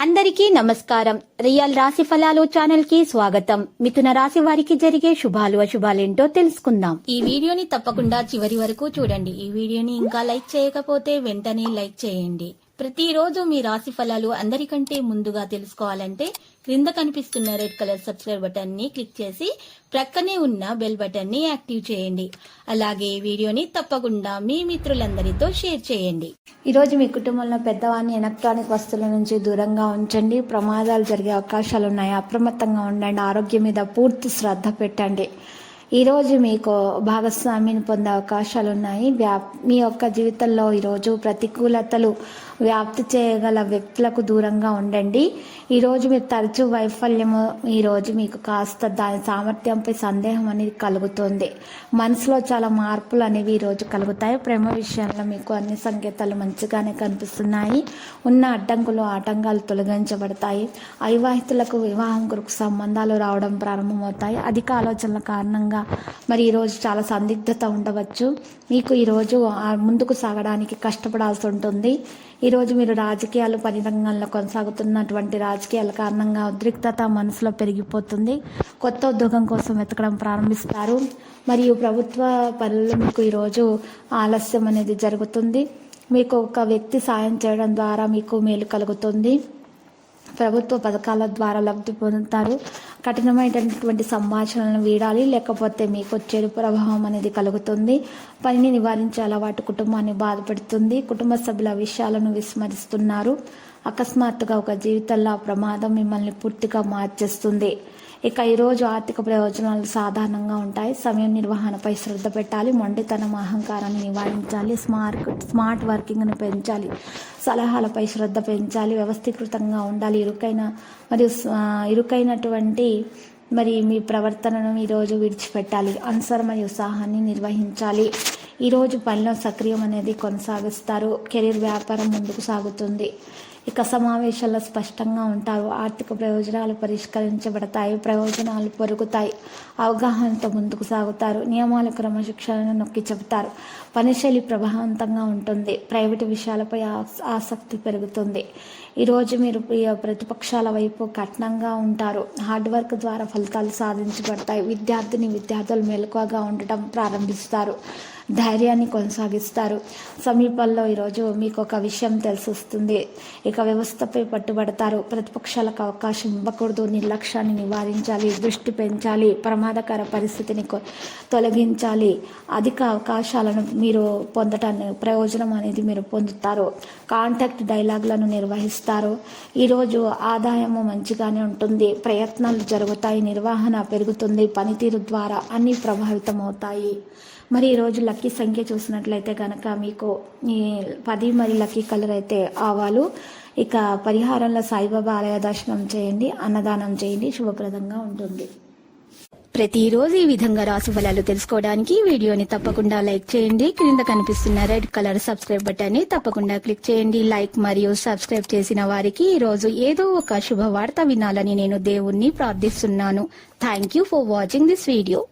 అందరికీ నమస్కారం. రియల్ రాశి ఫలాలు ఛానల్ కి స్వాగతం. మిథున రాశి వారికి జరిగే శుభాలు అశుభాలేంటో తెలుసుకుందాం. ఈ వీడియోని తప్పకుండా చివరి వరకు చూడండి. ఈ వీడియోని ఇంకా లైక్ చేయకపోతే వెంటనే లైక్ చేయండి. ప్రతిరోజు మీ రాశి ఫలాలు అందరికంటే ముందుగా తెలుసుకోవాలంటే క్రింద కనిపిస్తున్న రెడ్ కలర్ సబ్స్క్రైబ్ బటన్ ని క్లిక్ చేసి ప్రక్కనే ఉన్న బెల్ బటన్ ని యాక్టివ్ చేయండి. అలాగే వీడియోని తప్పకుండా మీ మిత్రులందరితో షేర్ చేయండి. ఈ రోజు మీ కుటుంబంలో పెద్దవారిని ఎలక్ట్రానిక్ వస్తువుల నుంచి దూరంగా ఉంచండి. ప్రమాదాలు జరిగే అవకాశాలు ఉన్నాయి. అప్రమత్తంగా ఉండండి. ఆరోగ్యం మీద పూర్తి శ్రద్ధ పెట్టండి. ఈరోజు మీకు భాగస్వామిని పొందే అవకాశాలు ఉన్నాయి. మీ యొక్క జీవితంలో ఈరోజు ప్రతికూలతలు వ్యాప్తి చేయగల వ్యక్తులకు దూరంగా ఉండండి. ఈరోజు మీరు తరచూ వైఫల్యము ఈరోజు మీకు కాస్త దాని సామర్థ్యంపై సందేహం అనేది కలుగుతుంది. మనసులో చాలా మార్పులు అనేవి ఈరోజు కలుగుతాయి. ప్రేమ విషయంలో మీకు అన్ని సంకేతాలు మంచిగానే కనిపిస్తున్నాయి. ఉన్న అడ్డంకులు ఆటంకాలు తొలగించబడతాయి. అవివాహితులకు వివాహం కొరకు సంబంధాలు రావడం ప్రారంభమవుతాయి. అధిక ఆలోచనల కారణంగా మరి ఈరోజు చాలా సందిగ్ధత ఉండవచ్చు. మీకు ఈరోజు ముందుకు సాగడానికి కష్టపడాల్సి ఉంటుంది. ఈరోజు మీరు రాజకీయాలు పని రంగంలో కొనసాగుతున్నటువంటి రాజకీయాల కారణంగా ఉద్రిక్తత మనసులో పెరిగిపోతుంది. కొత్త ఉద్యోగం కోసం వెతకడం ప్రారంభిస్తారు. మరియు ప్రభుత్వ పనులు మీకు ఈరోజు ఆలస్యం అనేది జరుగుతుంది. మీకు ఒక వ్యక్తి సాయం చేయడం ద్వారా మీకు మేలు కలుగుతుంది. ప్రభుత్వ పథకాల ద్వారా లబ్ధి పొందుతారు. కఠినమైనటువంటి సంభాషణలను వీడాలి, లేకపోతే మీకు చెడు ప్రభావం అనేది కలుగుతుంది. పనిని నివారించే అలవాటు కుటుంబాన్ని బాధపెడుతుంది. కుటుంబ సభ్యుల విషయాలను విస్మరిస్తున్నారు. అకస్మాత్తుగా ఒక జీవితంలో ప్రమాదం మిమ్మల్ని పూర్తిగా మార్చేస్తుంది. ఇక ఈరోజు ఆర్థిక ప్రయోజనాలు సాధారణంగా ఉంటాయి. సమయం నిర్వహణపై శ్రద్ధ పెట్టాలి. మొండితనం అహంకారాన్ని నివారించాలి. స్మార్ట్ వర్కింగ్ను పెంచాలి. సలహాలపై శ్రద్ధ పెంచాలి. వ్యవస్థీకృతంగా ఉండాలి. ఇరుకైనటువంటి మీ ప్రవర్తనను ఈరోజు విడిచిపెట్టాలి. అనుసరణ మరియు ఉత్సాహాన్ని నిర్వహించాలి. ఈరోజు పనిలో సక్రియం అనేది కొనసాగిస్తారు. కెరీర్ వ్యాపారం ముందుకు సాగుతుంది. ఇక సమావేశాల్లో స్పష్టంగా ఉంటారు. ఆర్థిక ప్రయోజనాలు పరిష్కరించబడతాయి. ప్రయోజనాలు పెరుగుతాయి. అవగాహనతో ముందుకు సాగుతారు. నియమాల క్రమశిక్షణను నొక్కి చెబుతారు. పనిశైలి ప్రభావవంతంగా ఉంటుంది. ప్రైవేటు విషయాలపై ఆసక్తి పెరుగుతుంది. ఈరోజు మీరు ప్రతిపక్షాల వైపు కఠినంగా ఉంటారు. హార్డ్ వర్క్ ద్వారా ఫలితాలు సాధించబడతాయి. విద్యార్థులు మెలకువగా ఉండటం ప్రారంభిస్తారు. ధైర్యాన్ని కొనసాగిస్తారు. సమీపంలో ఈరోజు మీకు ఒక విషయం తెలిసొస్తుంది. ఇక వ్యవస్థపై పట్టుబడతారు. ప్రతిపక్షాలకు అవకాశం ఇవ్వకూడదు. నిర్లక్ష్యాన్ని నివారించాలి. దృష్టి పెంచాలి. ప్రమాదకర పరిస్థితిని తొలగించాలి. అధిక అవకాశాలను మీరు పొందటానికి ప్రయోజనం అనేది మీరు పొందుతారు. కాంటాక్ట్ డైలాగులను నిర్వహిస్తారు. ఈరోజు ఆదాయము మంచిగానే ఉంటుంది. ప్రయత్నాలు జరుగుతాయి. నిర్వహణ పెరుగుతుంది. పనితీరు ద్వారా అన్నీ ప్రభావితం అవుతాయి. మరి ఈరోజు లక్కీ సంఖ్య చూసినట్లయితే కనుక మీకు ఈ 10 మరి లక్కీ కలర్ అయితే ఆవాలు. ఇక పరిహారంలో సాయిబాబా ఆలయ దర్శనం చేయండి. అన్నదానం చేయండి. శుభప్రదంగా ఉంటుంది. ప్రతిరోజు ఈ విధంగా రాశి ఫలాలు తెలుసుకోవడానికి వీడియోని తప్పకుండా లైక్ చేయండి. క్రింద కనిపిస్తున్న రెడ్ కలర్ సబ్స్క్రైబ్ బటన్ ని తప్పకుండా క్లిక్ చేయండి. లైక్ మరియు సబ్స్క్రైబ్ చేసిన వారికి ఈ రోజు ఏదో ఒక శుభవార్త వినాలని నేను దేవుణ్ణి ప్రార్థిస్తున్నాను. Thank you for watching this video.